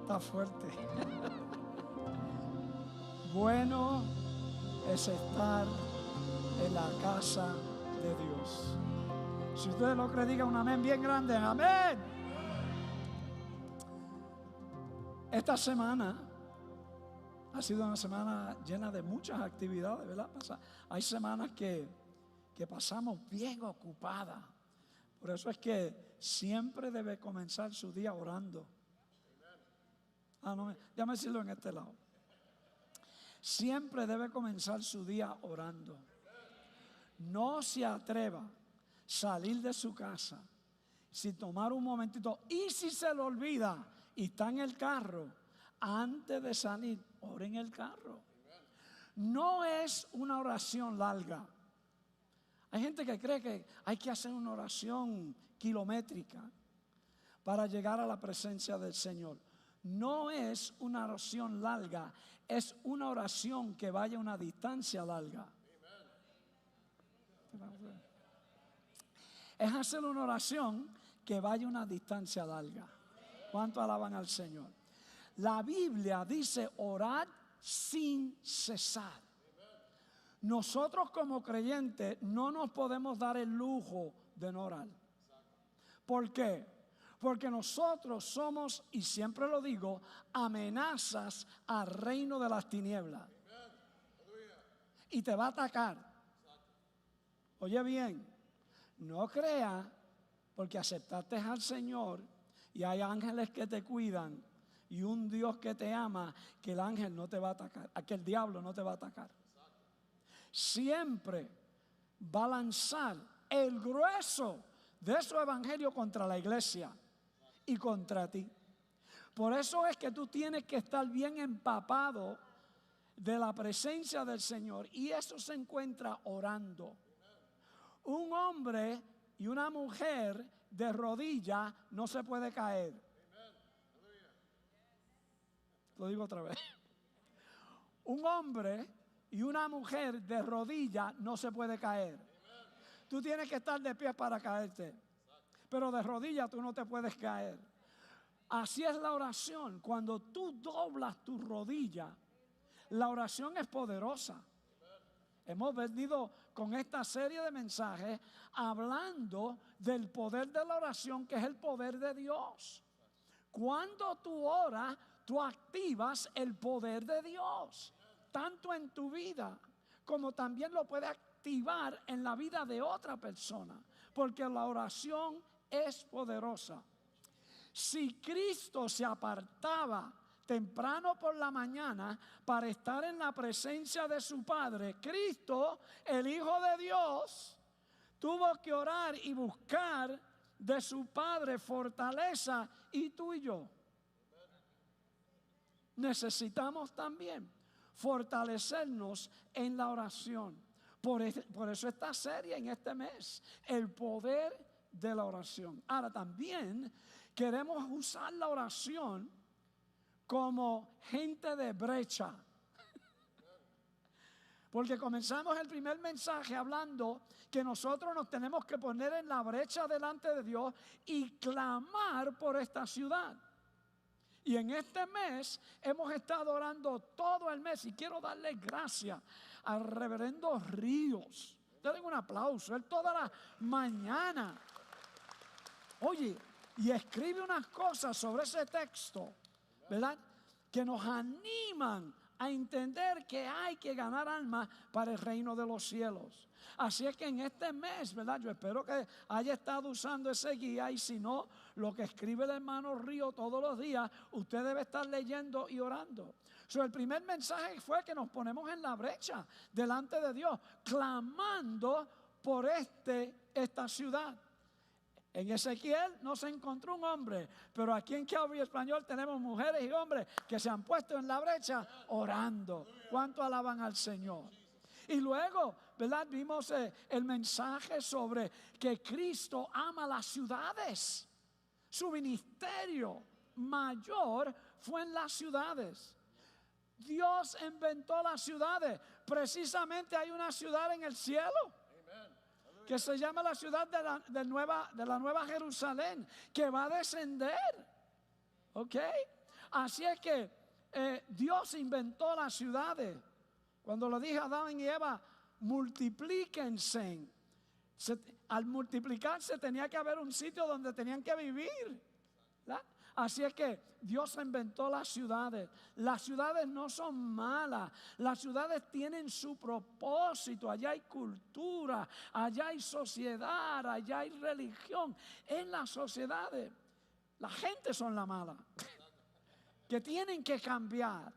Está fuerte. Bueno es estar en la casa de Dios. Si ustedes lo creen, digan un amén bien grande. Amén. Esta semana ha sido una semana llena de muchas actividades, ¿verdad? Hay semanas que pasamos bien ocupadas. Por eso es que siempre debe comenzar su día orando. No, déjame decirlo en este lado. Siempre debe comenzar su día orando. No se atreva a salir de su casa sin tomar un momentito. Y si se le olvida y está en el carro, antes de salir, ore en el carro. No es una oración larga. Hay gente que cree que hay que hacer una oración kilométrica para llegar a la presencia del Señor. No es una oración larga, es una oración que vaya a una distancia larga. Es hacer una oración que vaya a una distancia larga. ¿Cuánto alaban al Señor? La Biblia dice orad sin cesar. Nosotros como creyentes no nos podemos dar el lujo de no orar. ¿Por qué? Porque nosotros somos, y siempre lo digo, amenazas al reino de las tinieblas. Y te va a atacar. Oye bien, no creas porque aceptaste al Señor y hay ángeles que te cuidan y un Dios que te ama, que el ángel no te va a atacar, que el diablo no te va a atacar. Siempre va a lanzar el grueso de su evangelio contra la iglesia y contra ti. Por eso es que tú tienes que estar bien empapado de la presencia del Señor, y eso se encuentra orando. Un hombre y una mujer de rodillas no se puede caer. Lo digo otra vez. Un hombre y una mujer de rodillas no se puede caer. Tú tienes que estar de pie para caerte, pero de rodillas tú no te puedes caer. Así es la oración. Cuando tú doblas tu rodilla, la oración es poderosa. Hemos venido con esta serie de mensajes hablando del poder de la oración, que es el poder de Dios. Cuando tú oras, tú activas el poder de Dios, tanto en tu vida como también lo puedes activar en la vida de otra persona, porque la oración es poderosa. Si Cristo se apartaba temprano por la mañana para estar en la presencia de su Padre, Cristo, el Hijo de Dios, tuvo que orar y buscar de su Padre fortaleza, y tú y yo necesitamos también fortalecernos en la oración. Por eso esta serie en este mes, el poder de la oración. Ahora también queremos usar la oración como gente de brecha. Porque comenzamos el primer mensaje hablando que nosotros nos tenemos que poner en la brecha delante de Dios y clamar por esta ciudad. Y en este mes hemos estado orando todo el mes, y quiero darle gracias al reverendo Ríos. Denle un aplauso. Él toda la mañana, oye, y escribe unas cosas sobre ese texto, ¿verdad?, que nos animan a entender que hay que ganar almas para el reino de los cielos. Así es que en este mes, ¿verdad?, yo espero que haya estado usando ese guía, y si no, lo que escribe el hermano Río todos los días, usted debe estar leyendo y orando. El primer mensaje fue que nos ponemos en la brecha delante de Dios, clamando por esta ciudad. En Ezequiel no se encontró un hombre, pero aquí en Calvary Español tenemos mujeres y hombres que se han puesto en la brecha orando. ¿Cuánto alaban al Señor? Y luego, ¿verdad?, vimos el mensaje sobre que Cristo ama las ciudades. Su ministerio mayor fue en las ciudades. Dios inventó las ciudades. Precisamente hay una ciudad en el cielo que se llama la ciudad de la Nueva Jerusalén, que va a descender. ¿Ok? Así es que Dios inventó las ciudades. Cuando lo dije a Adán y Eva, multiplíquense. Al multiplicarse tenía que haber un sitio donde tenían que vivir, ¿verdad? Así es que Dios inventó las ciudades. Las ciudades no son malas. Las ciudades tienen su propósito. Allá hay cultura, allá hay sociedad, allá hay religión. En las sociedades, la gente son la mala, que tienen que cambiar.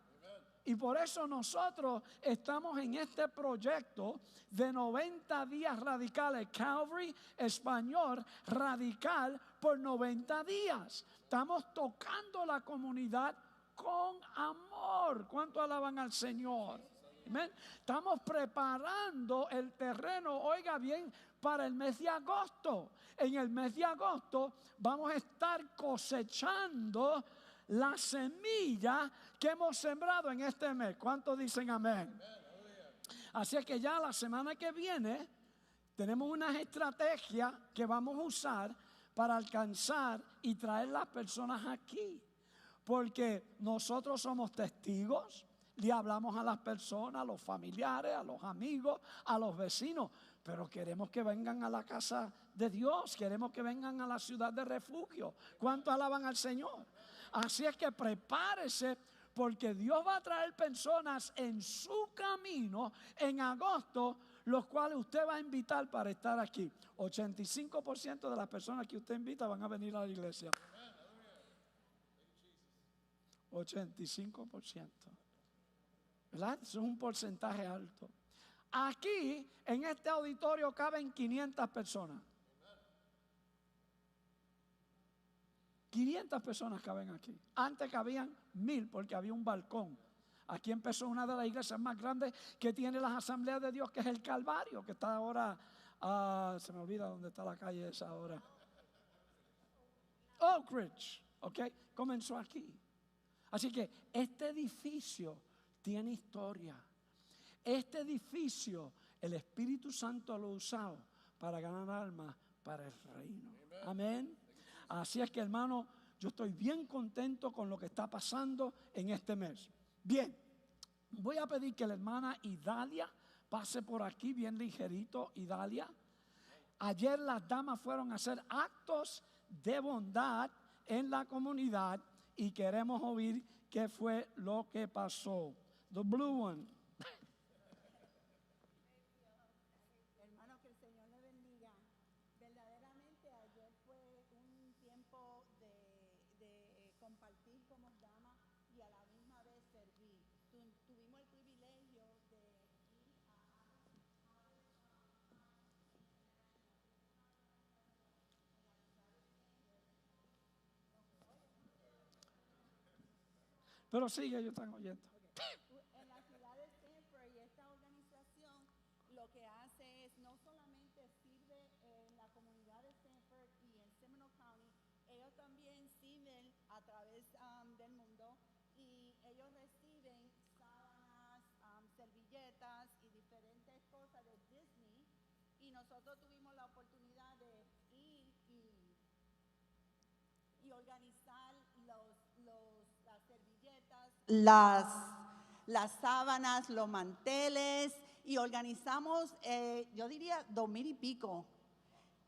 Y por eso nosotros estamos en este proyecto de 90 días radicales, Calvary Español Radical por 90 días. Estamos tocando la comunidad con amor. ¿Cuánto alaban al Señor? Amén. Estamos preparando el terreno, oiga bien, para el mes de agosto. En el mes de agosto vamos a estar cosechando la semilla que hemos sembrado en este mes. ¿Cuántos dicen amén? Así es que ya la semana que viene tenemos unas estrategias que vamos a usar para alcanzar y traer las personas aquí. Porque nosotros somos testigos, le hablamos a las personas, a los familiares, a los amigos, a los vecinos. Pero queremos que vengan a la casa de Dios, queremos que vengan a la ciudad de refugio. ¿Cuántos alaban al Señor? Así es que prepárese, porque Dios va a traer personas en su camino en agosto, los cuales usted va a invitar para estar aquí. 85% de las personas que usted invita van a venir a la iglesia. 85%. ¿Verdad? Eso es un porcentaje alto. Aquí, en este auditorio, caben 500 personas. 500 personas caben aquí. Antes cabían 1000 porque había un balcón. Aquí empezó una de las iglesias más grandes que tiene las Asambleas de Dios, que es el Calvario, que está ahora, se me olvida dónde está la calle esa ahora. Oak Ridge, ¿ok? Comenzó aquí. Así que este edificio tiene historia. Este edificio, el Espíritu Santo lo ha usado para ganar almas para el reino. Amén. Así es que, hermano, yo estoy bien contento con lo que está pasando en este mes. Bien, voy a pedir que la hermana Idalia pase por aquí bien ligerito, Idalia. Ayer las damas fueron a hacer actos de bondad en la comunidad y queremos oír qué fue lo que pasó. The blue one. Hermano, que el Señor le bendiga. Verdaderamente ayer fue un tiempo de compartir como dama y a la misma vez servir. Tuvimos el privilegio de ir Pero sigue, ellos están oyendo. en la ciudad de Stanford, y esta organización lo que hace es no solamente sirve en la comunidad de Stanford y en Seminole County, ellos también sirven a través del mundo y ellos reciben sábanas, servilletas y diferentes cosas de Disney, y nosotros tuvimos la oportunidad de ir y organizar las servilletas, las sábanas, los manteles, y organizamos, yo diría 2000 y pico.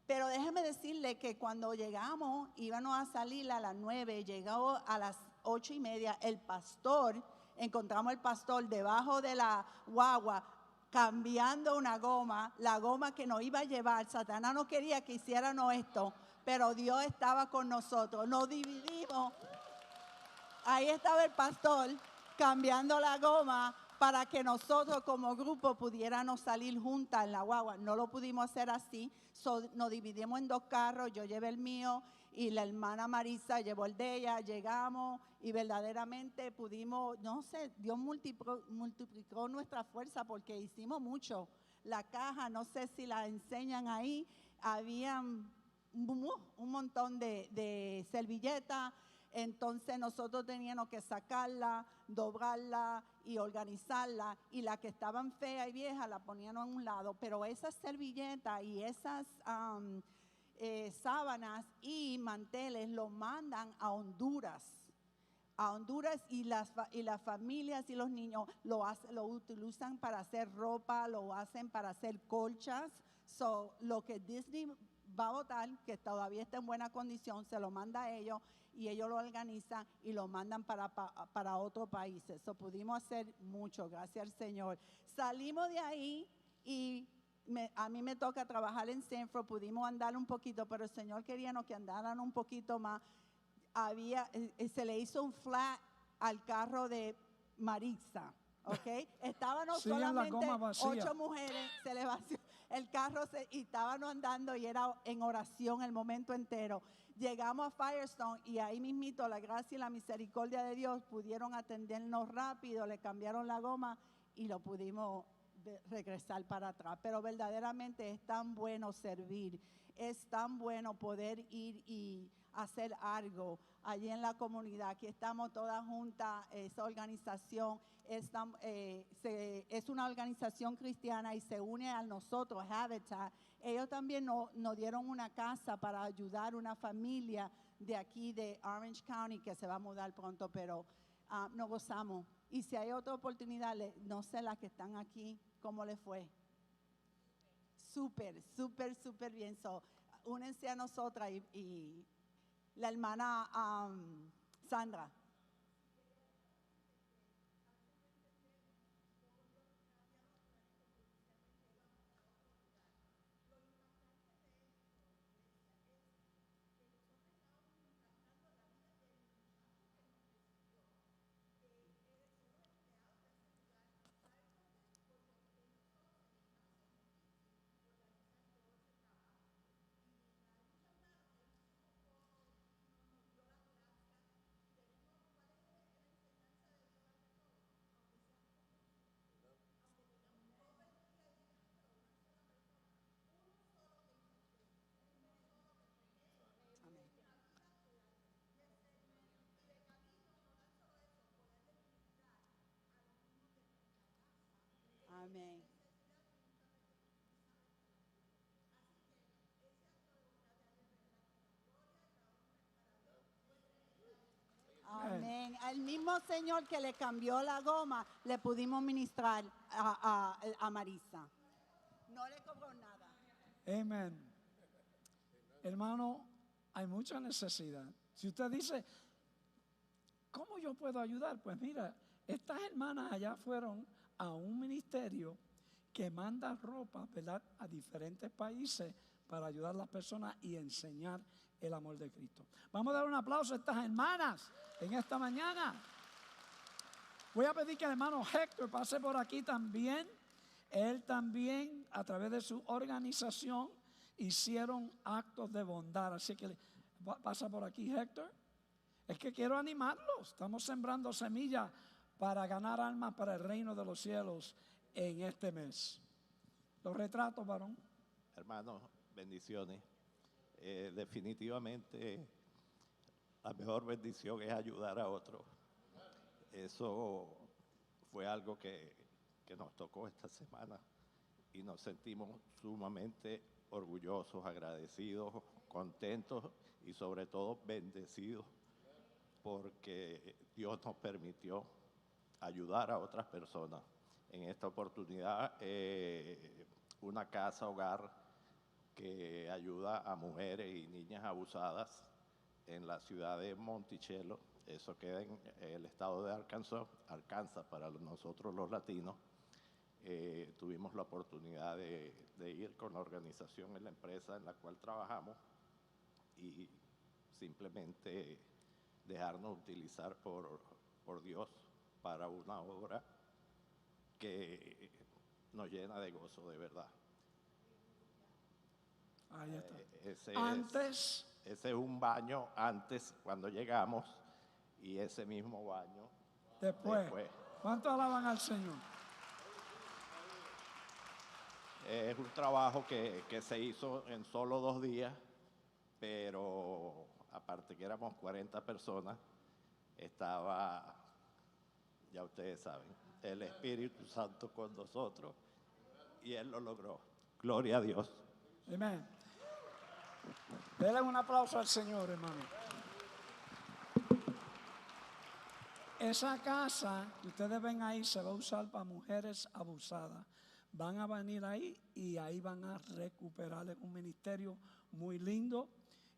Pero déjeme decirle que cuando llegamos, íbamos a salir a las 9, llegamos a las 8:30, el pastor, encontramos el pastor debajo de la guagua, cambiando una goma, la goma que nos iba a llevar. Satanás no quería que hiciéramos esto, pero Dios estaba con nosotros. Nos dividimos. Ahí estaba el pastor cambiando la goma para que nosotros como grupo pudiéramos salir juntas en la guagua. No lo pudimos hacer así, nos dividimos en 2 carros, yo llevé el mío y la hermana Marisa llevó el de ella. Llegamos y verdaderamente pudimos, no sé, Dios multiplicó nuestra fuerza porque hicimos mucho. La caja, no sé si la enseñan ahí, había un montón de servilletas. Entonces nosotros teníamos que sacarla, doblarla y organizarla, y las que estaban feas y viejas la ponían a un lado. Pero esas servilletas y esas sábanas y manteles los mandan a Honduras a Honduras y las familias y los niños lo utilizan para hacer ropa, lo hacen para hacer colchas. So, lo que Disney va a votar, que todavía está en buena condición, se lo manda a ellos y ellos lo organizan y lo mandan para otros países. So, pudimos hacer mucho, gracias al Señor. Salimos de ahí y a mí me toca trabajar en Sanford, pudimos andar un poquito, pero el Señor quería que andaran un poquito más. Se le hizo un flat al carro de Maritza, ¿ok? Estábamos Sí, en la solamente goma vacía. 8 mujeres, se le vació el carro y estábamos andando y era en oración el momento entero. Llegamos a Firestone y ahí mismito la gracia y la misericordia de Dios pudieron atendernos rápido, le cambiaron la goma y lo pudimos regresar para atrás. Pero verdaderamente es tan bueno servir, es tan bueno poder ir y hacer algo allí en la comunidad. Aquí estamos todas juntas, esa organización es una organización cristiana y se une a nosotros, Habitat. Ellos también nos dieron una casa para ayudar a una familia de aquí de Orange County que se va a mudar pronto, pero nos gozamos. Y si hay otra oportunidad, no sé las que están aquí, ¿cómo les fue? Súper, súper, súper bien. So, únense a nosotras y la hermana Sandra. Amén. Amén. Al mismo Señor que le cambió la goma, le pudimos ministrar a Marisa. No le cobró nada. Amén. Hermano, hay mucha necesidad. Si usted dice, ¿cómo yo puedo ayudar? Pues mira, estas hermanas allá fueron a un ministerio que manda ropa, ¿verdad?, a diferentes países para ayudar a las personas y enseñar el amor de Cristo. Vamos a dar un aplauso a estas hermanas en esta mañana. Voy a pedir que el hermano Héctor pase por aquí también. Él también, a través de su organización, hicieron actos de bondad. Así que pasa por aquí, Héctor. Es que quiero animarlos. Estamos sembrando semillas para ganar almas para el reino de los cielos en este mes. Los retratos, varón. Hermanos, bendiciones. Definitivamente la mejor bendición es ayudar a otros. Eso fue algo que nos tocó esta semana y nos sentimos sumamente orgullosos, agradecidos, contentos y sobre todo bendecidos porque Dios nos permitió ayudar a otras personas. En esta oportunidad, una casa hogar que ayuda a mujeres y niñas abusadas en la ciudad de Monticello. Eso queda en el estado de Arkansas para nosotros los latinos. Tuvimos la oportunidad de ir con la organización en la empresa en la cual trabajamos y simplemente dejarnos utilizar por Dios para una obra que nos llena de gozo de verdad. Ahí está. Ese es un baño antes cuando llegamos y ese mismo baño después. ¿Cuánto alaban al Señor? Es un trabajo que se hizo en solo 2 días, pero aparte que éramos 40 personas, estaba, ya ustedes saben, el Espíritu Santo con nosotros y Él lo logró. Gloria a Dios. Amén. Denle un aplauso al Señor, hermano. Esa casa que ustedes ven ahí se va a usar para mujeres abusadas. Van a venir ahí y ahí van a recuperar un ministerio muy lindo.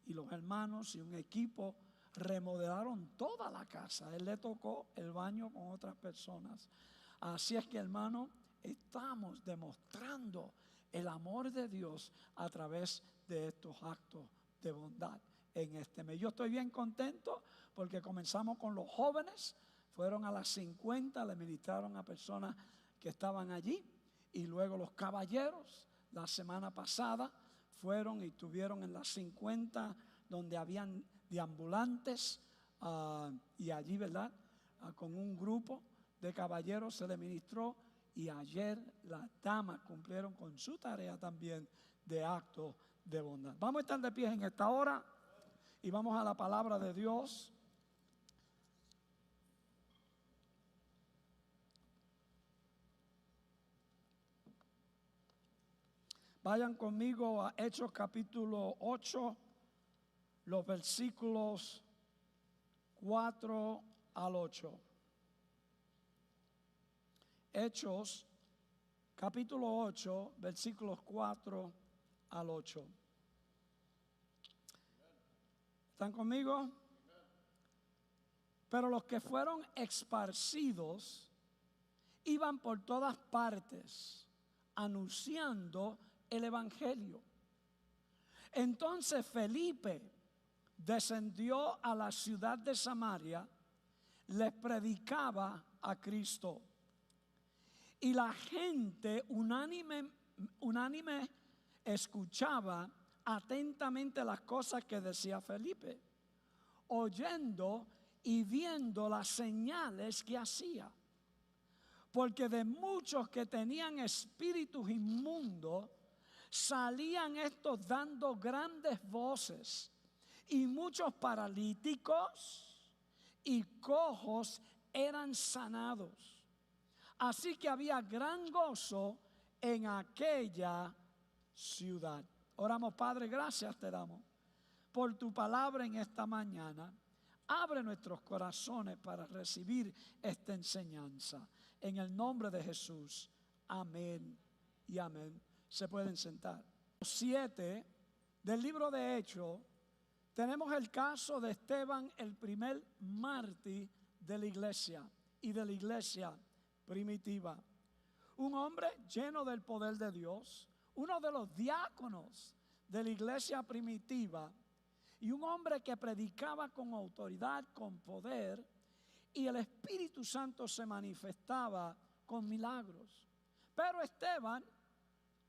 Y los hermanos y un equipo remodelaron toda la casa. Él le tocó el baño con otras personas. Así es que, hermano, estamos demostrando el amor de Dios a través de estos actos de bondad en este mes. Yo estoy bien contento porque comenzamos con los jóvenes. Fueron a las 50, le ministraron a personas que estaban allí. Y luego los caballeros, la semana pasada, fueron y estuvieron en las 50 donde habían deambulantes y allí, ¿verdad? Con un grupo de caballeros se le ministró y ayer las damas cumplieron con su tarea también de acto de bondad. Vamos a estar de pie en esta hora y vamos a la palabra de Dios. Vayan conmigo a Hechos capítulo 8, los versículos 4 al 8. Hechos capítulo 8, versículos 4 al 8. ¿Están conmigo? Pero los que fueron esparcidos iban por todas partes anunciando el evangelio. Entonces Felipe descendió a la ciudad de Samaria, les predicaba a Cristo. Y la gente unánime escuchaba atentamente las cosas que decía Felipe, oyendo y viendo las señales que hacía. Porque de muchos que tenían espíritus inmundos, salían estos dando grandes voces, y muchos paralíticos y cojos eran sanados. Así que había gran gozo en aquella ciudad. Oramos, Padre, gracias te damos por tu palabra en esta mañana. Abre nuestros corazones para recibir esta enseñanza. En el nombre de Jesús. Amén y amén. Se pueden sentar. 7 del libro de Hechos, tenemos el caso de Esteban, el primer mártir de la iglesia y de la iglesia primitiva. Un hombre lleno del poder de Dios, uno de los diáconos de la iglesia primitiva y un hombre que predicaba con autoridad, con poder, y el Espíritu Santo se manifestaba con milagros. Pero Esteban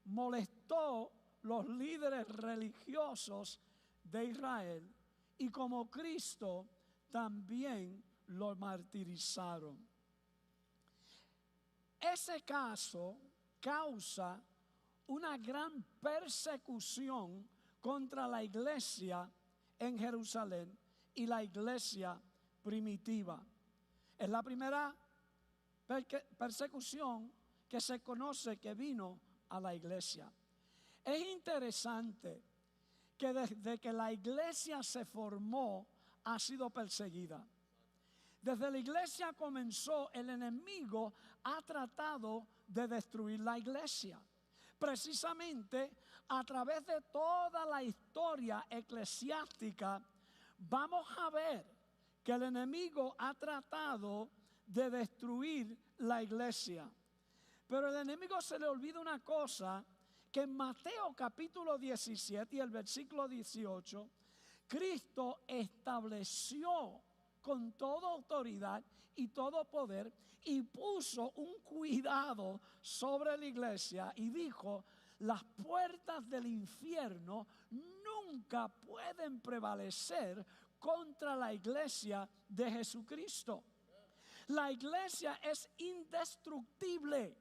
molestó los líderes religiosos de Israel y como Cristo también lo martirizaron. Ese caso causa una gran persecución contra la iglesia en Jerusalén y la iglesia primitiva. Es la primera persecución que se conoce que vino a la iglesia. Es interesante que desde que la iglesia se formó ha sido perseguida. Desde la iglesia comenzó, el enemigo ha tratado de destruir la iglesia. Precisamente a través de toda la historia eclesiástica vamos a ver que el enemigo ha tratado de destruir la iglesia. Pero el enemigo se le olvida una cosa, que en Mateo capítulo 17 y el versículo 18, Cristo estableció con toda autoridad y todo poder y puso un cuidado sobre la iglesia y dijo: las puertas del infierno nunca pueden prevalecer contra la iglesia de Jesucristo. La iglesia es indestructible.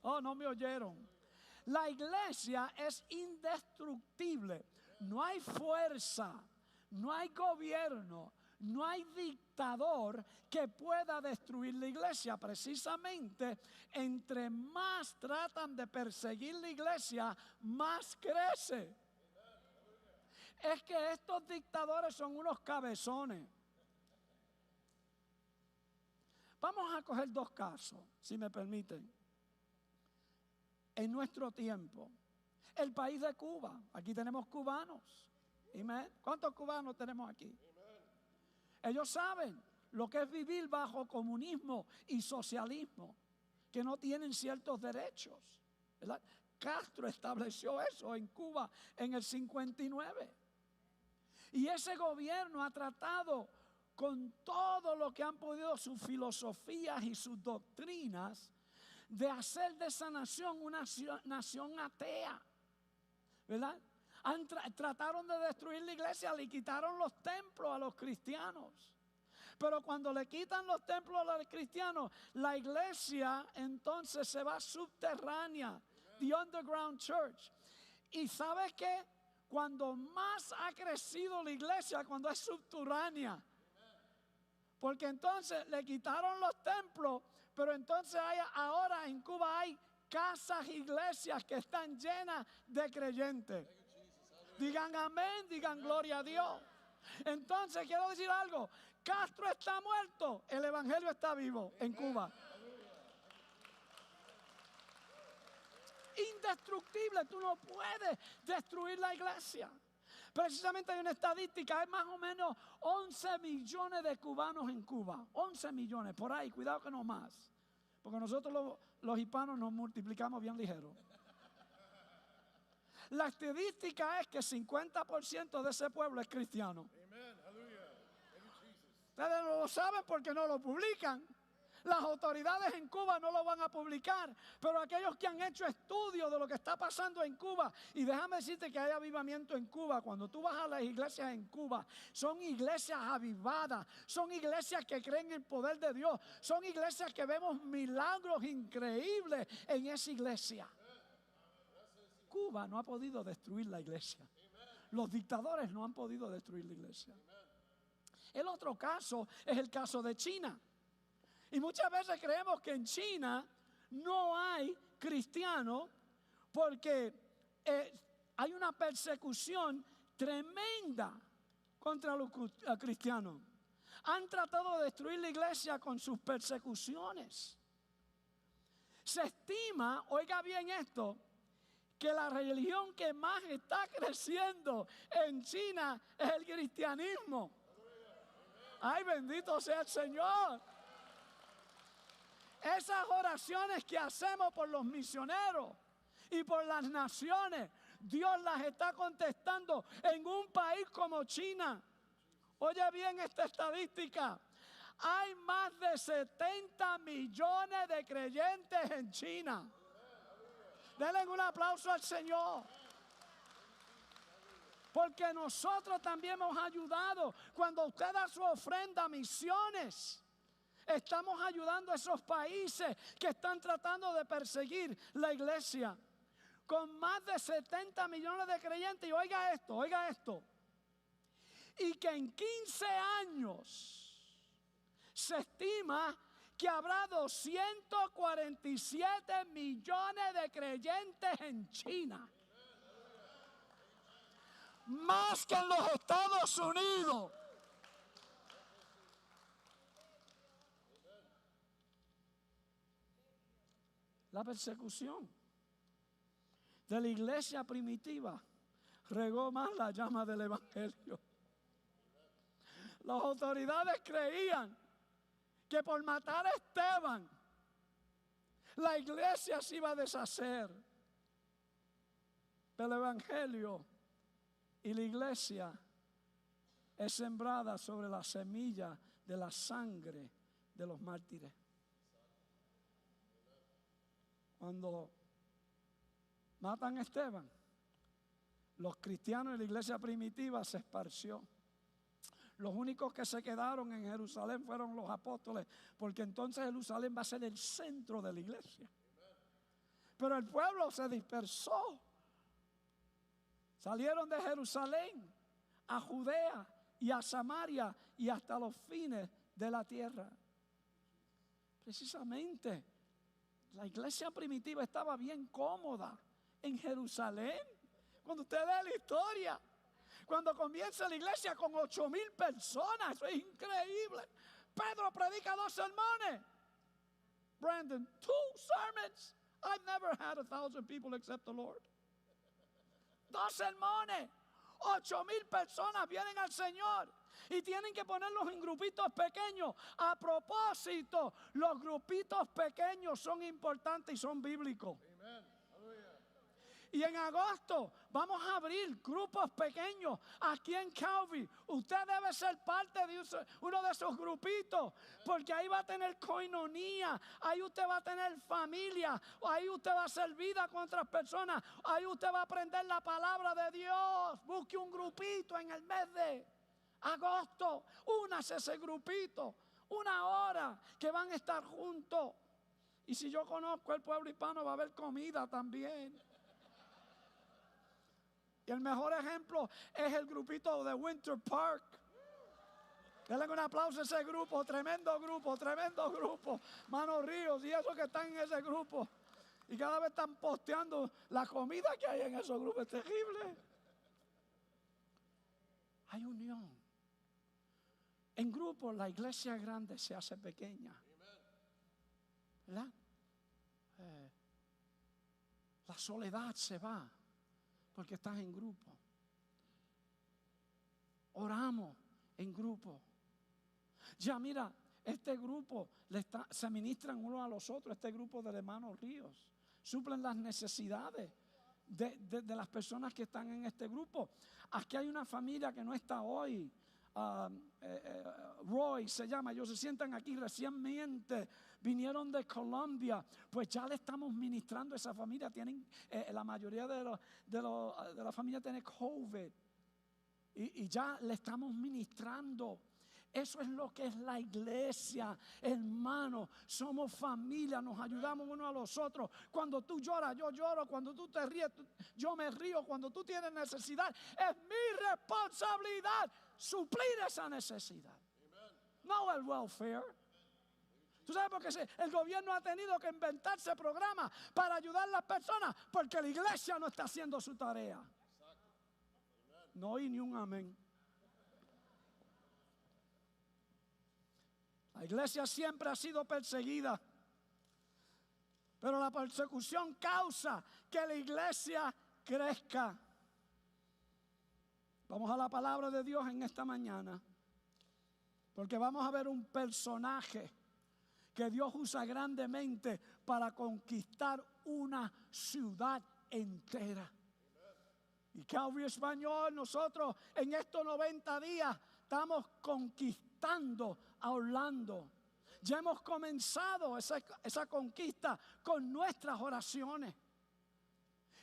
Oh, no me oyeron. La iglesia es indestructible. No hay fuerza, no hay gobierno, no hay dictador que pueda destruir la iglesia. Precisamente, entre más tratan de perseguir la iglesia, más crece. Es que estos dictadores son unos cabezones. Vamos a coger dos casos, si me permiten. En nuestro tiempo, el país de Cuba, aquí tenemos cubanos. Amén. ¿Cuántos cubanos tenemos aquí? Ellos saben lo que es vivir bajo comunismo y socialismo, que no tienen ciertos derechos, ¿verdad? Castro estableció eso en Cuba en el 59. Y ese gobierno ha tratado con todo lo que han podido, sus filosofías y sus doctrinas, de hacer de esa nación una nación atea, ¿verdad? Trataron de destruir la iglesia, le quitaron los templos a los cristianos. Pero cuando le quitan los templos a los cristianos, la iglesia entonces se va subterránea, the underground church. Y ¿sabes qué? Cuando más ha crecido la iglesia, cuando es subterránea. Porque entonces le quitaron los templos, pero entonces ahora en Cuba hay casas, iglesias que están llenas de creyentes. Digan amén, digan gloria a Dios. Entonces quiero decir algo, Castro está muerto, el evangelio está vivo en Cuba. Indestructible, tú no puedes destruir la iglesia. Precisamente hay una estadística, hay más o menos 11 millones de cubanos en Cuba. 11 millones, por ahí, cuidado que no más. Porque nosotros los hispanos nos multiplicamos bien ligero. La estadística es que 50% de ese pueblo es cristiano. Ustedes no lo saben porque no lo publican. Las autoridades en Cuba no lo van a publicar, pero aquellos que han hecho estudios de lo que está pasando en Cuba, y déjame decirte que hay avivamiento en Cuba. Cuando tú vas a las iglesias en Cuba, son iglesias avivadas, son iglesias que creen en el poder de Dios, son iglesias que vemos milagros increíbles en esa iglesia. Cuba no ha podido destruir la iglesia. Los dictadores no han podido destruir la iglesia. El otro caso es el caso de China. Y muchas veces creemos que en China no hay cristianos porque hay una persecución tremenda contra los cristianos. Han tratado de destruir la iglesia con sus persecuciones. Se estima, oiga bien esto, que la religión que más está creciendo en China es el cristianismo. Ay, bendito sea el Señor. Esas oraciones que hacemos por los misioneros y por las naciones, Dios las está contestando en un país como China. Oye bien esta estadística. Hay más de 70 millones de creyentes en China. Denle un aplauso al Señor. Porque nosotros también hemos ayudado. Cuando usted da su ofrenda a misiones, estamos ayudando a esos países que están tratando de perseguir la iglesia. Con más de 70 millones de creyentes. Y oiga esto. Y que en 15 años se estima que habrá 247 millones de creyentes en China. Más que en los Estados Unidos. La persecución de la iglesia primitiva regó más la llama del evangelio. Las autoridades creían que por matar a Esteban la iglesia se iba a deshacer. Pero el evangelio y la iglesia es sembrada sobre la semilla de la sangre de los mártires. Cuando matan a Esteban, los cristianos de la iglesia primitiva se esparció. Los únicos que se quedaron en Jerusalén fueron los apóstoles, porque entonces Jerusalén va a ser el centro de la iglesia. Pero el pueblo se dispersó. Salieron de Jerusalén a Judea y a Samaria y hasta los fines de la tierra. Precisamente, la iglesia primitiva estaba bien cómoda en Jerusalén. Cuando usted lee la historia, cuando comienza la iglesia con 8,000 personas, eso es increíble. Pedro predica 2 sermones Brandon, 2 sermons. I've never had 1,000 people except the Lord. 2 sermones. 8,000 personas vienen al Señor. Y tienen que ponerlos en grupitos pequeños. A propósito, los grupitos pequeños son importantes y son bíblicos. Y en agosto vamos a abrir grupos pequeños aquí en Calvary. Usted debe ser parte de uno de esos grupitos, porque ahí va a tener coinonía, ahí usted va a tener familia, ahí usted va a hacer vida con otras personas, ahí usted va a aprender la palabra de Dios. Busque un grupito en el mes de agosto, únase a ese grupito, 1 hora que van a estar juntos. Y si yo conozco el pueblo hispano, va a haber comida también. Y el mejor ejemplo es el grupito de Winter Park. Denle un aplauso a ese grupo, tremendo grupo, tremendo grupo. Manos Ríos y esos que están en ese grupo. Y cada vez están posteando la comida que hay en esos grupos. Es terrible. Hay unión. En grupos la iglesia grande se hace pequeña. ¿Verdad? La soledad se va. Porque estás en grupo. Oramos en grupo. Ya mira, este grupo se ministran unos a los otros, este grupo de hermanos Ríos. Suplen las necesidades de las personas que están en este grupo. Aquí hay una familia que no está hoy. Roy se llama, ellos se sientan aquí recientemente, vinieron de Colombia, pues ya le estamos ministrando a esa familia. Tienen, la mayoría de la familia tiene COVID y ya le estamos ministrando. Eso es lo que es la iglesia, hermano. Somos familia, nos ayudamos unos a los otros. Cuando tú lloras, yo lloro. Cuando tú te ríes, yo me río. Cuando tú tienes necesidad, es mi responsabilidad suplir esa necesidad. No el welfare. ¿Tú sabes por qué el gobierno ha tenido que inventarse programas para ayudar a las personas? Porque la iglesia no está haciendo su tarea. No oí ni un amén. La iglesia siempre ha sido perseguida, pero la persecución causa que la iglesia crezca. Vamos a la palabra de Dios en esta mañana, porque vamos a ver un personaje que Dios usa grandemente para conquistar una ciudad entera. Y Calvary Español, nosotros en estos 90 días estamos conquistando a Orlando. Ya hemos comenzado esa conquista con nuestras oraciones.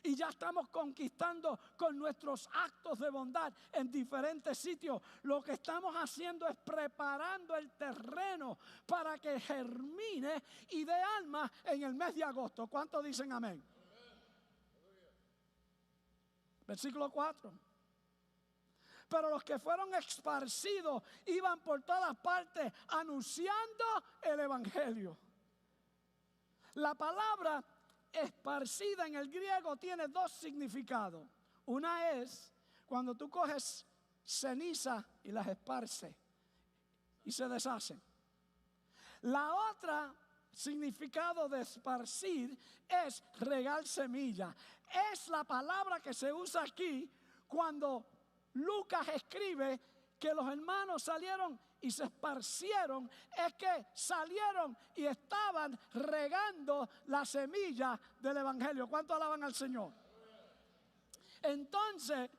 Y ya estamos conquistando con nuestros actos de bondad en diferentes sitios. Lo que estamos haciendo es preparando el terreno para que germine y dé alma en el mes de agosto. ¿Cuántos dicen amén? Versículo 4. Pero los que fueron esparcidos iban por todas partes anunciando el evangelio. La palabra esparcida en el griego tiene 2 significados. Una es cuando tú coges ceniza y las esparces y se deshacen. La otra significado de esparcir es regar semilla. Es la palabra que se usa aquí cuando Lucas escribe que los hermanos salieron y se esparcieron. Es que salieron y estaban regando la semilla del evangelio. ¿Cuánto alaban al Señor? Entonces,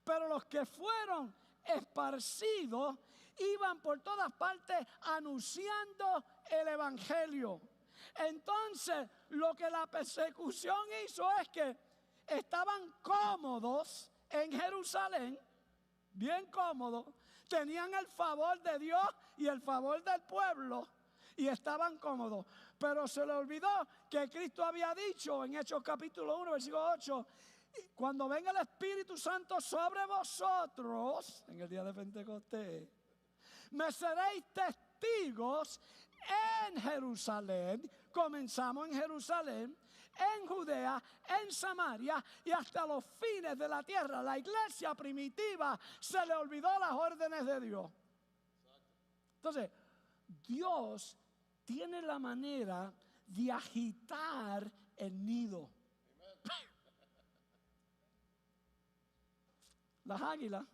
pero los que fueron esparcidos iban por todas partes anunciando el evangelio. Entonces, lo que la persecución hizo es que estaban cómodos en Jerusalén, bien cómodos, tenían el favor de Dios y el favor del pueblo y estaban cómodos. Pero se le olvidó que Cristo había dicho en Hechos capítulo 1, versículo 8, cuando venga el Espíritu Santo sobre vosotros, en el día de Pentecostés, me seréis testigos en Jerusalén. Comenzamos en Jerusalén, en Judea, en Samaria y hasta los fines de la tierra. La iglesia primitiva se le olvidó las órdenes de Dios. Entonces, Dios tiene la manera de agitar el nido. Las águilas,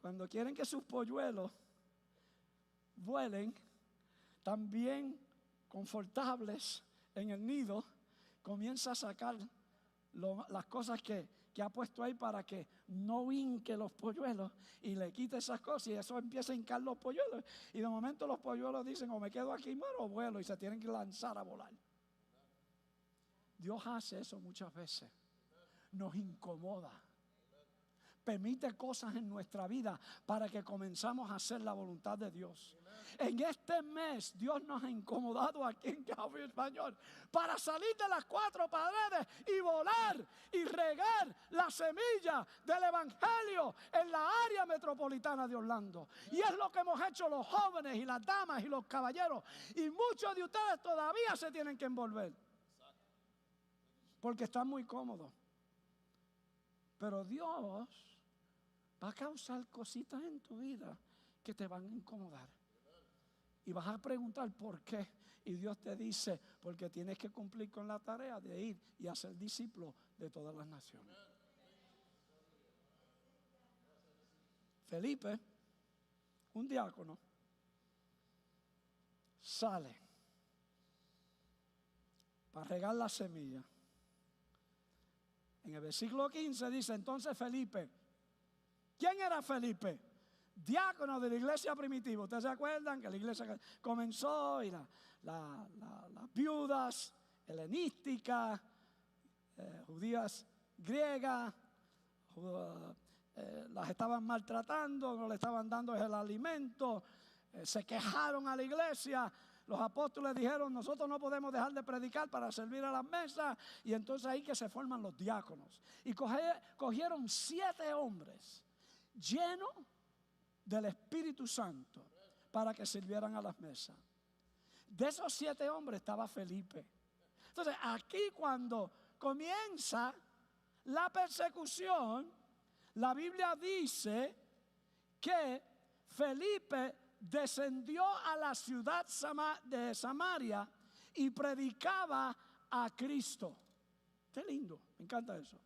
cuando quieren que sus polluelos vuelen, también confortables en el nido, comienza a sacar las cosas que ha puesto ahí para que no hinque los polluelos y le quite esas cosas, y eso empieza a hincar los polluelos, y de momento los polluelos dicen: o me quedo aquí muero o vuelo, y se tienen que lanzar a volar. Dios hace eso muchas veces, nos incomoda, permite cosas en nuestra vida para que comenzamos a hacer la voluntad de Dios. En este mes Dios nos ha incomodado aquí en Calvary Español para salir de las cuatro paredes y volar y regar la semilla del evangelio en la área metropolitana de Orlando. Y es lo que hemos hecho los jóvenes y las damas y los caballeros, y muchos de ustedes todavía se tienen que envolver porque están muy cómodos. Pero Dios va a causar cositas en tu vida que te van a incomodar. Y vas a preguntar por qué. Y Dios te dice: porque tienes que cumplir con la tarea de ir y hacer discípulos de todas las naciones. Felipe, un diácono, sale para regar la semilla. En el versículo 15 dice: entonces Felipe. ¿Quién era Felipe? Diácono de la iglesia primitiva. ¿Ustedes se acuerdan que la iglesia comenzó y las viudas helenísticas, judías griegas, las estaban maltratando, no le estaban dando el alimento, se quejaron a la iglesia? Los apóstoles dijeron: nosotros no podemos dejar de predicar para servir a las mesas. Y entonces ahí que se forman los diáconos. Y cogieron 7 hombres llenos del Espíritu Santo para que sirvieran a las mesas. De esos 7 hombres estaba Felipe. Entonces aquí, cuando comienza la persecución, la Biblia dice que Felipe descendió a la ciudad de Samaria y predicaba a Cristo. Qué lindo, me encanta eso.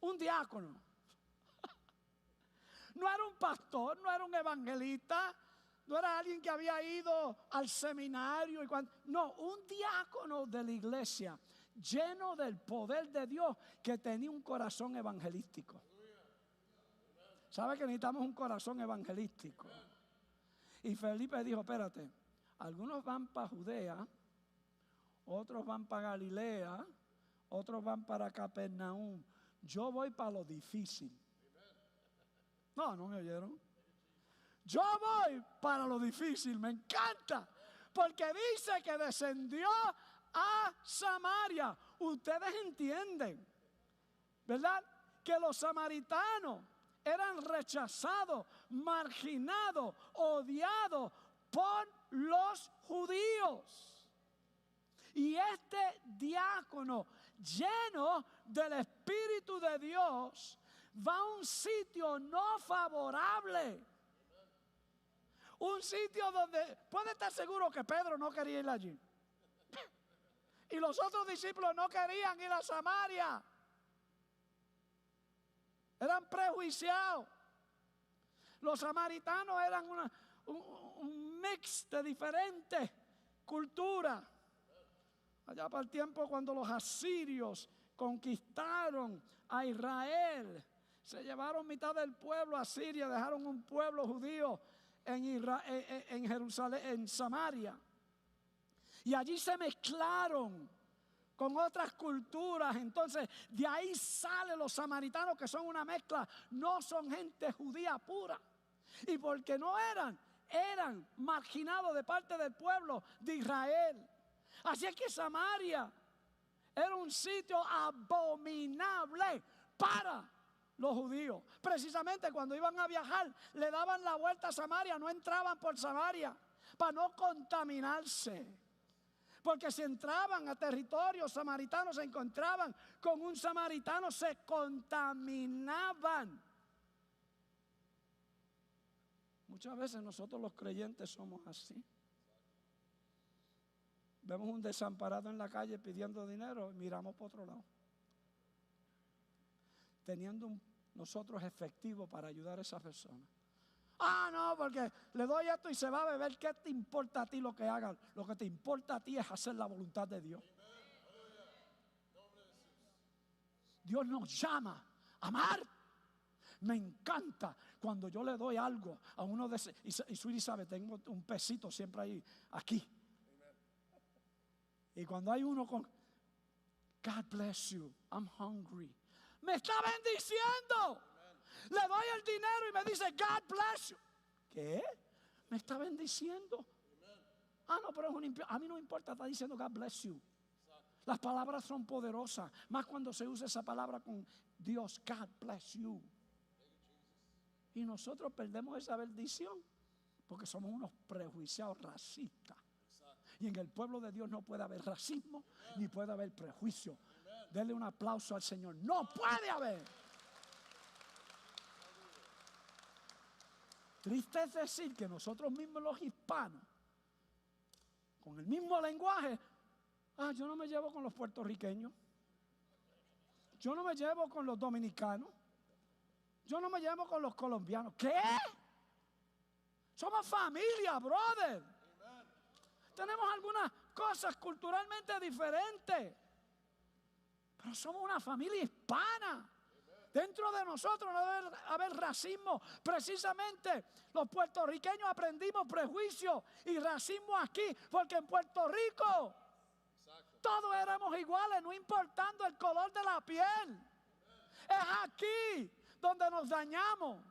Un diácono. No era un pastor, no era un evangelista, no era alguien que había ido al seminario. No, un diácono de la iglesia, lleno del poder de Dios, que tenía un corazón evangelístico. ¿Sabe que necesitamos un corazón evangelístico? Y Felipe dijo: espérate, algunos van para Judea, otros van para Galilea, otros van para Capernaum. Yo voy para lo difícil. No me oyeron. Yo voy para lo difícil, me encanta, porque dice que descendió a Samaria. Ustedes entienden, ¿verdad?, que los samaritanos eran rechazados, marginados, odiados por los judíos. Y este diácono, lleno del Espíritu de Dios, va a un sitio no favorable. Un sitio donde puede estar seguro que Pedro no quería ir allí. Y los otros discípulos no querían ir a Samaria. Eran prejuiciados. Los samaritanos eran un mix de diferentes culturas. Allá para el tiempo cuando los asirios conquistaron a Israel, se llevaron mitad del pueblo a Siria, dejaron un pueblo judío en Jerusalén, en Samaria. Y allí se mezclaron con otras culturas. Entonces de ahí salen los samaritanos, que son una mezcla, no son gente judía pura. Y porque no eran marginados de parte del pueblo de Israel. Así es que Samaria era un sitio abominable para los judíos. Precisamente cuando iban a viajar, le daban la vuelta a Samaria, no entraban por Samaria para no contaminarse. Porque si entraban a territorios samaritanos, se encontraban con un samaritano, se contaminaban. Muchas veces nosotros los creyentes somos así. vemos un desamparado en la calle pidiendo dinero y miramos por otro lado. Teniendo nosotros efectivo para ayudar a esa persona. Ah, no, porque le doy esto y se va a beber. ¿Qué te importa a ti lo que hagan? Lo que te importa a ti es hacer la voluntad de Dios. Dios nos llama a amar. Me encanta cuando yo le doy algo a uno de esos. Y Sweetie sabe, tengo un pesito siempre ahí, aquí. Y cuando hay uno con God bless you, I'm hungry. Me está bendiciendo. Le doy el dinero y me dice God bless you. ¿Qué? Me está bendiciendo. Ah, no, pero a mí no me importa, está diciendo God bless you. Las palabras son poderosas, más cuando se usa esa palabra con Dios, God bless you. Y nosotros perdemos esa bendición porque somos unos prejuiciados racistas. Y en el pueblo de Dios no puede haber racismo ni puede haber prejuicio. Denle un aplauso al Señor. No puede haber. Triste es decir que nosotros mismos los hispanos, con el mismo lenguaje, yo no me llevo con los puertorriqueños, yo no me llevo con los dominicanos, yo no me llevo con los colombianos. ¿Qué? Somos familia, brother. Tenemos algunas cosas culturalmente diferentes, pero somos una familia hispana. Dentro de nosotros no debe haber racismo. Precisamente los puertorriqueños aprendimos prejuicio y racismo aquí, porque en Puerto Rico todos éramos iguales, no importando el color de la piel. Es aquí donde nos dañamos.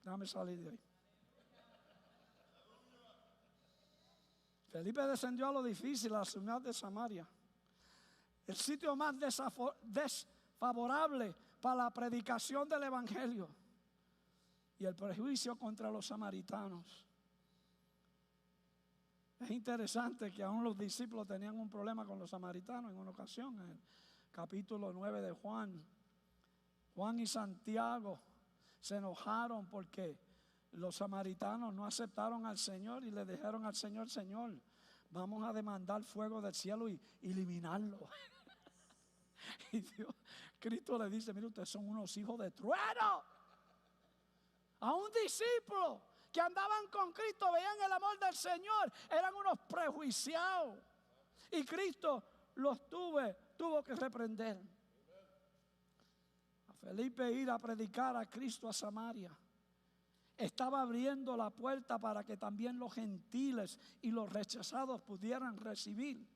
Déjame salir de ahí. Felipe descendió a lo difícil, a la ciudad de Samaria, el sitio más desfavorable para la predicación del evangelio y el prejuicio contra los samaritanos. Es interesante que aún los discípulos tenían un problema con los samaritanos en una ocasión, en el capítulo 9 de Juan. Juan y Santiago se enojaron porque los samaritanos no aceptaron al Señor y le dijeron al Señor: Señor, vamos a demandar fuego del cielo y eliminarlo. Y Cristo le dice: mire, ustedes son unos hijos de trueno. A un discípulo que andaban con Cristo, veían el amor del Señor, eran unos prejuiciados. Y Cristo los tuvo que reprender. A Felipe ir a predicar a Cristo a Samaria estaba abriendo la puerta para que también los gentiles y los rechazados pudieran recibir.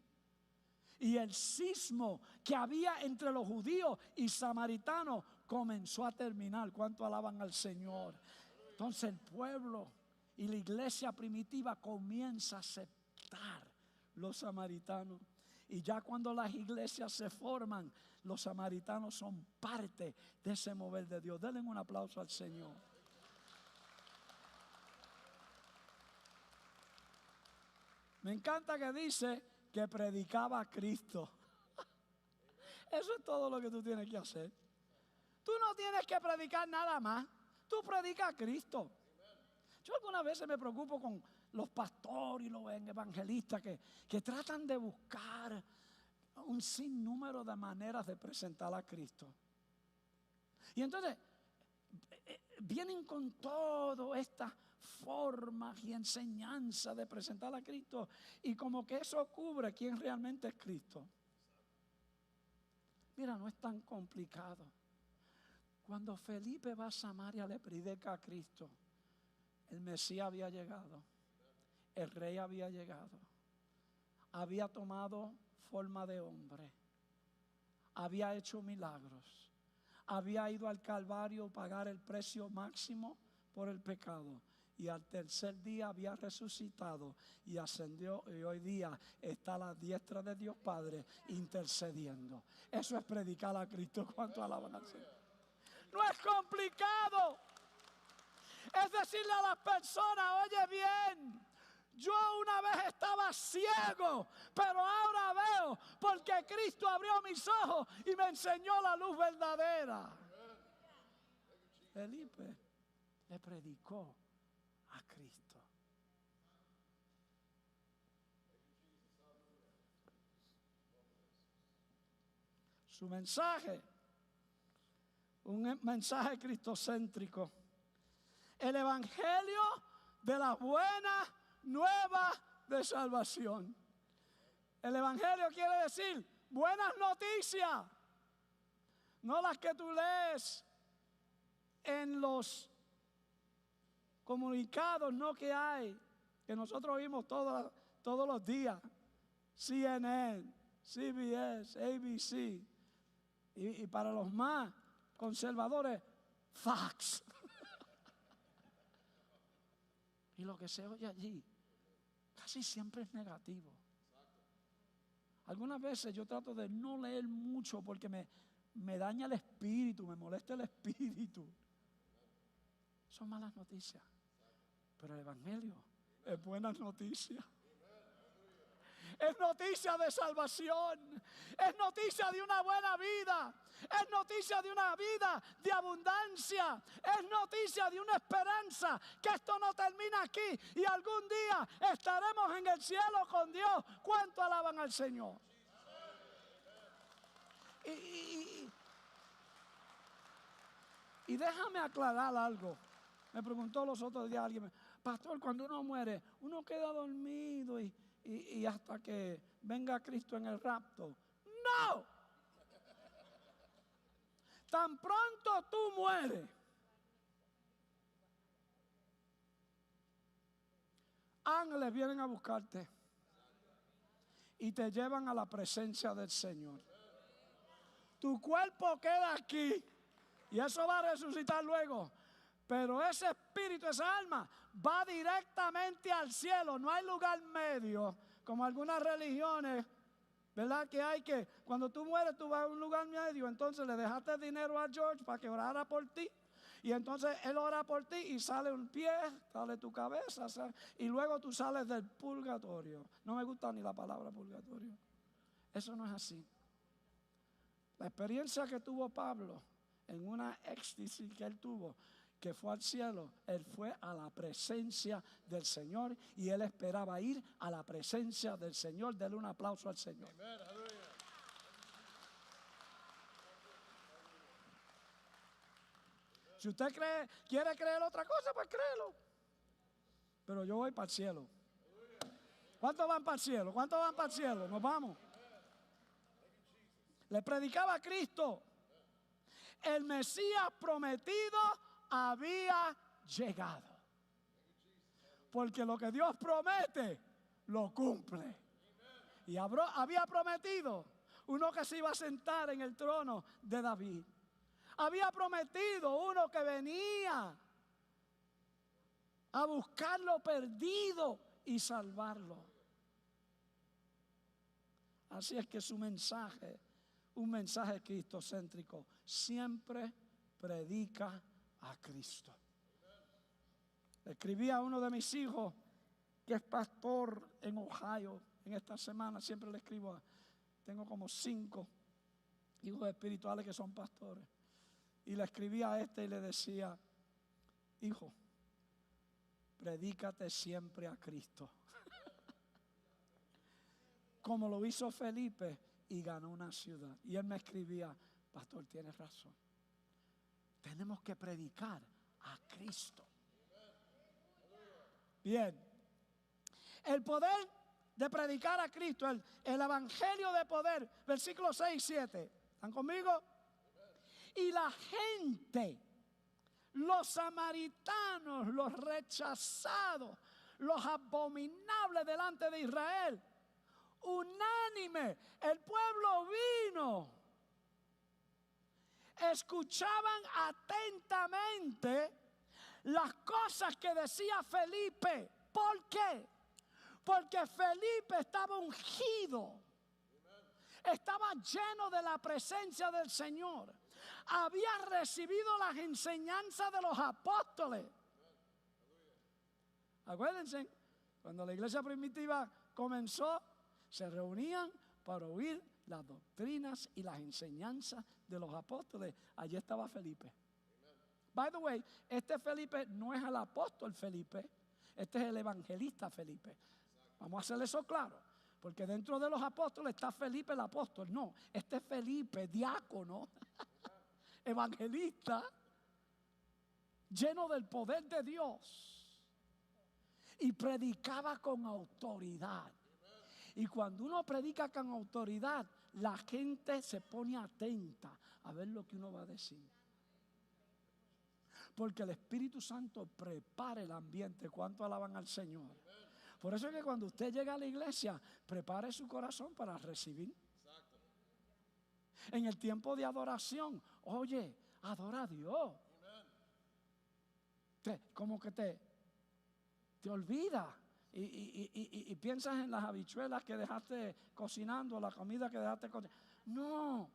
Y el cisma que había entre los judíos y samaritanos comenzó a terminar. ¿Cuánto alaban al Señor? Entonces el pueblo y la iglesia primitiva comienza a aceptar los samaritanos. Y ya cuando las iglesias se forman, los samaritanos son parte de ese mover de Dios. Denle un aplauso al Señor. Me encanta que dice que predicaba a Cristo. Eso es todo lo que tú tienes que hacer. Tú no tienes que predicar nada más. Tú predicas a Cristo. Yo algunas veces me preocupo con los pastores y los evangelistas que tratan de buscar un sinnúmero de maneras de presentar a Cristo. Y entonces vienen con todas estas formas y enseñanzas de presentar a Cristo, y como que eso cubre quién realmente es Cristo. Mira, no es tan complicado. Cuando Felipe va a Samaria, le predica a Cristo. El Mesías había llegado, el Rey había llegado, había tomado forma de hombre, había hecho milagros, había ido al Calvario a pagar el precio máximo por el pecado, y al tercer día había resucitado y ascendió, y hoy día está a la diestra de Dios Padre intercediendo. Eso es predicar a Cristo. ¿Cuánto alaban al Señor? No es complicado. Es decirle a las personas: oye bien, yo una vez estaba ciego, pero ahora veo, porque Cristo abrió mis ojos y me enseñó la luz verdadera. Felipe le predicó a Cristo. Su mensaje, un mensaje cristocéntrico. El evangelio de la buena nueva de salvación. El evangelio quiere decir buenas noticias, no las que tú lees en los comunicados, no que hay, que nosotros oímos todos los días. CNN, CBS, ABC, y para los más conservadores, Fox. Y lo que se oye allí casi siempre es negativo. Algunas veces yo trato de no leer mucho porque me daña el espíritu, me molesta el espíritu. Son malas noticias. Pero el evangelio es buenas noticias. Es noticia de salvación. Es noticia de una buena vida. Es noticia de una vida de abundancia. Es noticia de una esperanza. Que esto no termina aquí. Y algún día estaremos en el cielo con Dios. ¿Cuánto alaban al Señor? Y déjame aclarar algo. Me preguntó los otros días alguien. Pastor, cuando uno muere, uno queda dormido y hasta que venga Cristo en el rapto. ¡No! Tan pronto tú mueres, ángeles vienen a buscarte y te llevan a la presencia del Señor. Tu cuerpo queda aquí y eso va a resucitar luego. Pero ese espíritu, esa alma, va directamente al cielo. No hay lugar medio, como algunas religiones, ¿verdad? Que hay que, cuando tú mueres, tú vas a un lugar medio. Entonces le dejaste dinero a George para que orara por ti. Y entonces él ora por ti y sale un pie, sale tu cabeza. Y luego tú sales del purgatorio. No me gusta ni la palabra purgatorio. Eso no es así. La experiencia que tuvo Pablo en una éxtasis que él tuvo, que fue al cielo, él fue a la presencia del Señor y él esperaba ir a la presencia del Señor. Denle un aplauso al Señor. Si usted quiere creer otra cosa, pues créelo. Pero yo voy para el cielo. ¿Cuántos van para el cielo? ¿Cuántos van para el cielo? Nos vamos. Le predicaba a Cristo. El Mesías prometido había llegado. Porque lo que Dios promete, lo cumple. Y había prometido uno que se iba a sentar en el trono de David. Había prometido uno que venía a buscar lo perdido y salvarlo. Así es que su mensaje, un mensaje cristocéntrico, siempre predica a Cristo. Escribí a uno de mis hijos que es pastor en Ohio. En esta semana siempre le escribo. Tengo como 5 hijos espirituales que son pastores. Y le escribí a este y le decía: hijo, predícate siempre a Cristo. Como lo hizo Felipe y ganó una ciudad. Y él me escribía: pastor, tienes razón. Tenemos que predicar a Cristo. Bien. El poder de predicar a Cristo, el evangelio de poder, versículos 6 y 7. ¿Están conmigo? Y la gente, los samaritanos, los rechazados, los abominables delante de Israel, unánime, el pueblo vino. Escuchaban atentamente las cosas que decía Felipe. ¿Por qué? Porque Felipe estaba ungido. Estaba lleno de la presencia del Señor. Había recibido las enseñanzas de los apóstoles. Acuérdense, cuando la iglesia primitiva comenzó, se reunían para oír las doctrinas y las enseñanzas de los apóstoles. Allí estaba Felipe. By the way, este Felipe no es el apóstol Felipe, este es el evangelista Felipe. Vamos a hacer eso claro, porque dentro de los apóstoles está Felipe el apóstol. No, este es Felipe, diácono, evangelista, lleno del poder de Dios, y predicaba con autoridad. Y cuando uno predica con autoridad, la gente se pone atenta a ver lo que uno va a decir. Porque el Espíritu Santo prepara el ambiente. ¿Cuánto alaban al Señor? Por eso es que cuando usted llega a la iglesia, prepare su corazón para recibir. En el tiempo de adoración, oye, adora a Dios. Como que te olvida. Y piensas en las habichuelas que dejaste cocinando, la comida que dejaste cocinando. No,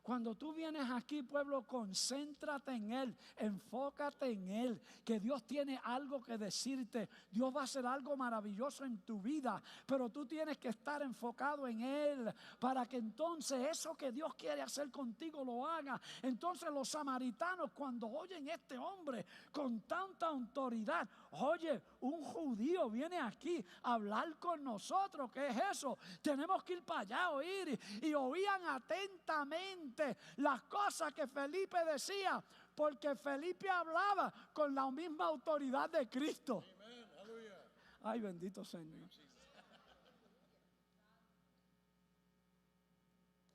cuando tú vienes aquí, pueblo, concéntrate en Él, enfócate en Él, que Dios tiene algo que decirte. Dios va a hacer algo maravilloso en tu vida, pero tú tienes que estar enfocado en Él para que entonces eso que Dios quiere hacer contigo lo haga. Entonces los samaritanos, cuando oyen este hombre con tanta autoridad, oye, un judío viene aquí a hablar con nosotros. ¿Qué es eso? Tenemos que ir para allá a oír. Y oían atentamente las cosas que Felipe decía, porque Felipe hablaba con la misma autoridad de Cristo. Ay, bendito Señor.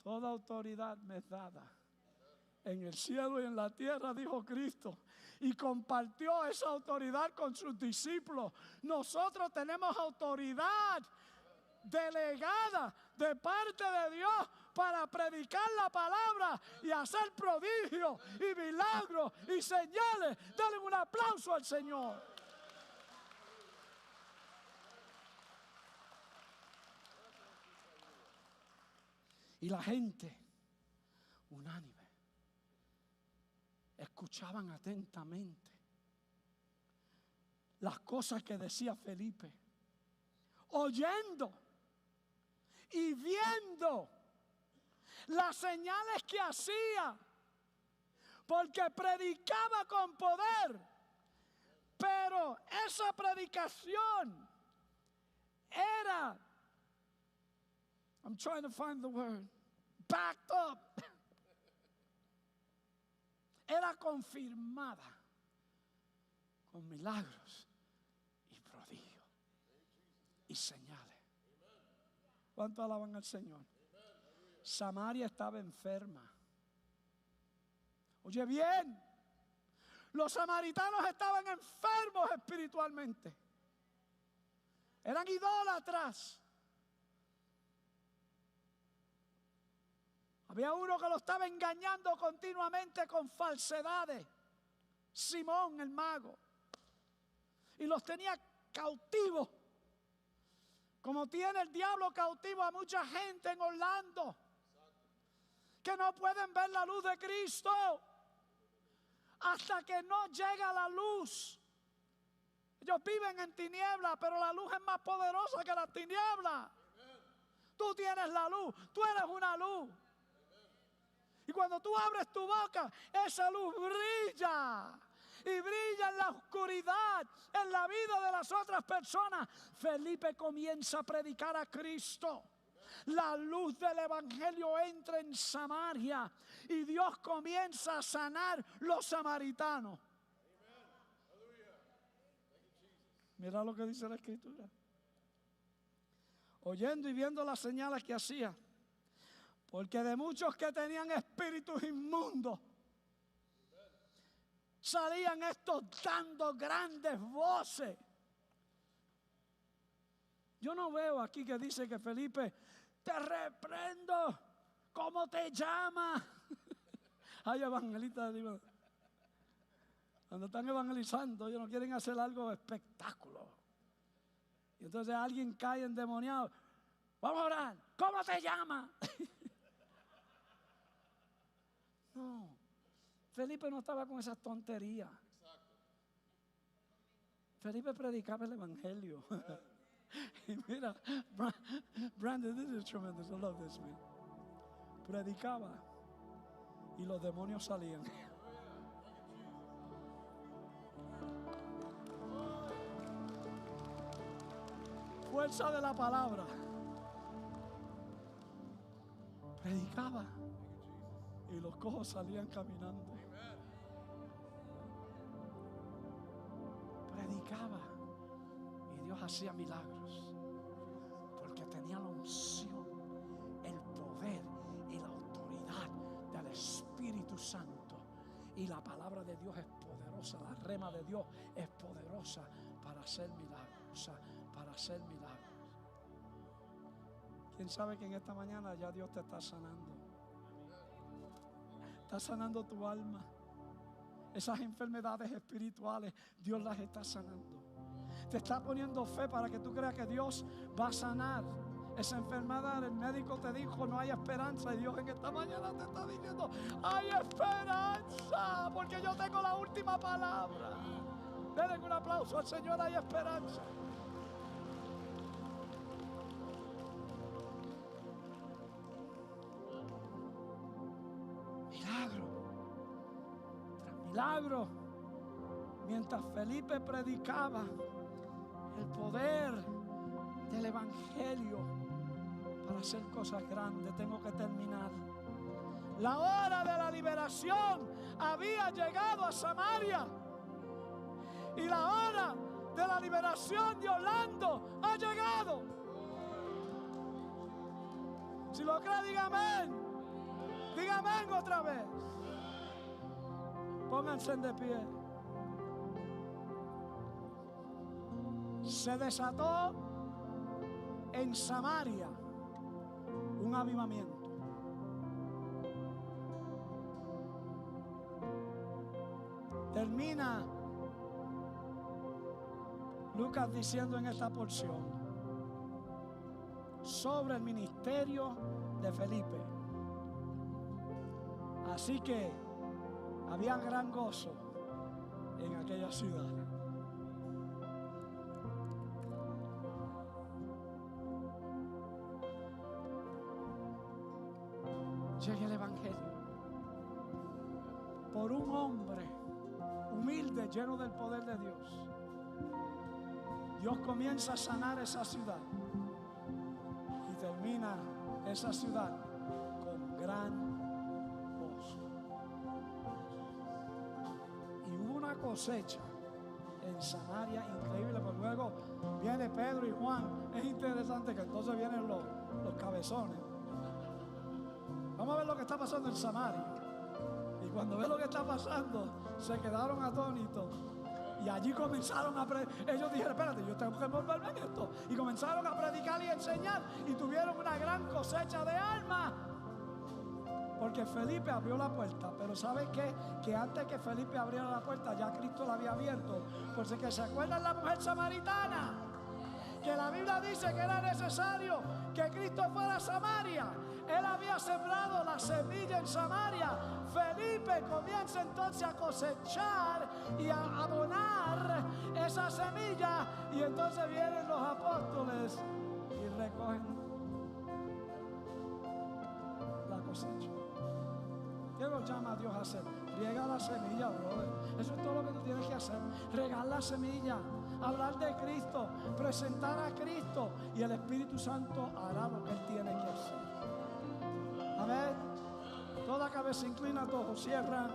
Toda autoridad me es dada en el cielo y en la tierra, dijo Cristo, y compartió esa autoridad con sus discípulos. Nosotros tenemos autoridad delegada de parte de Dios para predicar la palabra y hacer prodigios y milagros y señales. Denle un aplauso al Señor. Y la gente, unánime, escuchaban atentamente las cosas que decía Felipe, oyendo y viendo las señales que hacía, porque predicaba con poder. Pero esa predicación era, I'm trying to find the word, backed up. Era confirmada con milagros y prodigios y señales. ¿Cuánto alaban al Señor? Samaria estaba enferma. Oye bien, los samaritanos estaban enfermos espiritualmente. Eran idólatras. Había uno que lo estaba engañando continuamente con falsedades. Simón el mago. Y los tenía cautivos. Como tiene el diablo cautivo a mucha gente en Orlando. Que no pueden ver la luz de Cristo. Hasta que no llega la luz. Ellos viven en tinieblas, pero la luz es más poderosa que la tiniebla. Tú tienes la luz. Tú eres una luz. Y cuando tú abres tu boca, esa luz brilla. Y brilla en la oscuridad, en la vida de las otras personas. Felipe comienza a predicar a Cristo. La luz del evangelio entra en Samaria. Y Dios comienza a sanar los samaritanos. Mira lo que dice la Escritura. Oyendo y viendo las señales que hacía. Porque de muchos que tenían espíritus inmundos, salían estos dando grandes voces. Yo no veo aquí que dice que Felipe, te reprendo, ¿cómo te llamas? Hay evangelistas, cuando están evangelizando, ellos no quieren hacer algo espectáculo. Y entonces alguien cae endemoniado. Vamos a orar, ¿cómo te llamas? No, Felipe no estaba con esas tonterías. Felipe predicaba el evangelio. Y mira, Brandon, this is tremendous. I love this, man. Predicaba y los demonios salían. fuerza de la palabra. Predicaba y los cojos salían caminando. Predicaba y Dios hacía milagros porque tenía la unción, el poder y la autoridad del Espíritu Santo. Y la palabra de Dios es poderosa, la rema de Dios es poderosa para hacer milagros, para hacer milagros. ¿Quién sabe que en esta mañana ya Dios te está sanando? Está sanando tu alma. Esas enfermedades espirituales, Dios las está sanando. Te está poniendo fe para que tú creas que Dios va a sanar esa enfermedad. El médico te dijo no hay esperanza, y Dios en esta mañana te está diciendo hay esperanza, porque yo tengo la última palabra. Denle un aplauso al Señor, hay esperanza. Milagro. Mientras Felipe predicaba el poder del Evangelio para hacer cosas grandes. Tengo que terminar. La hora de la liberación había llegado a Samaria. Y la hora de la liberación de Orlando ha llegado. Si lo cree, diga amén. Diga amén otra vez. Pónganse de pie. Se desató en Samaria un avivamiento. Termina Lucas diciendo en esta porción sobre el ministerio de Felipe. Así que había gran gozo en aquella ciudad. Llega el Evangelio por un hombre humilde, lleno del poder de Dios. Dios comienza a sanar esa ciudad y termina esa ciudad con gran gozo. Y hubo una cosecha en Samaria increíble, pero luego viene Pedro y Juan. Es interesante que entonces vienen los cabezones. Vamos a ver lo que está pasando en Samaria. Y cuando ven lo que está pasando, se quedaron atónitos. Y allí comenzaron a predicar. Ellos dijeron, espérate, yo tengo que envolverme en esto. Y comenzaron a predicar y enseñar. Y tuvieron una gran cosecha de almas. Porque Felipe abrió la puerta. Pero ¿sabes qué? Que antes que Felipe abriera la puerta, ya Cristo la había abierto. Por si que se acuerdan la mujer samaritana. Que la Biblia dice que era necesario que Cristo fuera a Samaria. Él había sembrado la semilla en Samaria. Felipe comienza entonces a cosechar y a abonar esa semilla. Y entonces vienen los apóstoles y recogen la cosecha. ¿Qué nos llama a Dios a hacer? Riega la semilla, brother. Eso es todo lo que tú tienes que hacer. Regar la semilla, hablar de Cristo, presentar a Cristo, y el Espíritu Santo hará lo que Él tiene que hacer. Amén. Toda cabeza inclina, todos cierran.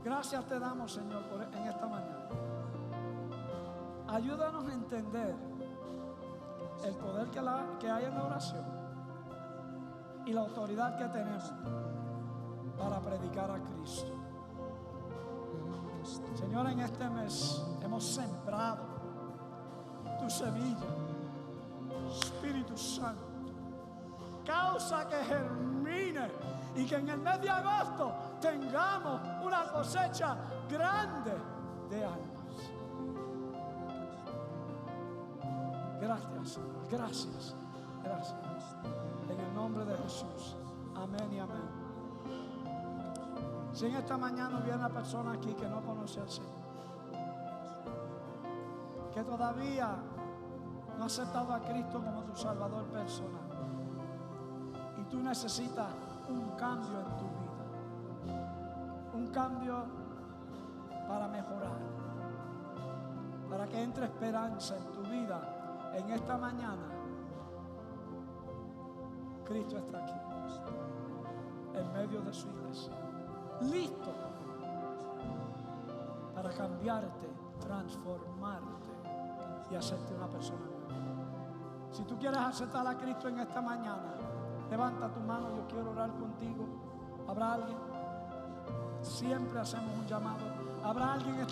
Gracias te damos, Señor, en esta mañana. Ayúdanos a entender el poder que hay en la oración y la autoridad que tenemos para predicar a Cristo. Señor, en este mes hemos sembrado tu semilla, Espíritu Santo. Causa que germine y que en el mes de agosto tengamos una cosecha grande de almas. Gracias, Señor. Gracias, gracias. En el nombre de Jesús. Amén y amén. Si en esta mañana hubiera una persona aquí que no conoce al Señor, que todavía no ha aceptado a Cristo como tu Salvador personal, y tú necesitas un cambio en tu vida, un cambio para mejorar, para que entre esperanza en tu vida en esta mañana, Cristo está aquí, en medio de su iglesia, listo para cambiarte, transformarte y hacerte una persona nueva. Si tú quieres aceptar a Cristo en esta mañana, levanta tu mano, yo quiero orar contigo. ¿Habrá alguien? Siempre hacemos un llamado. ¿Habrá alguien esta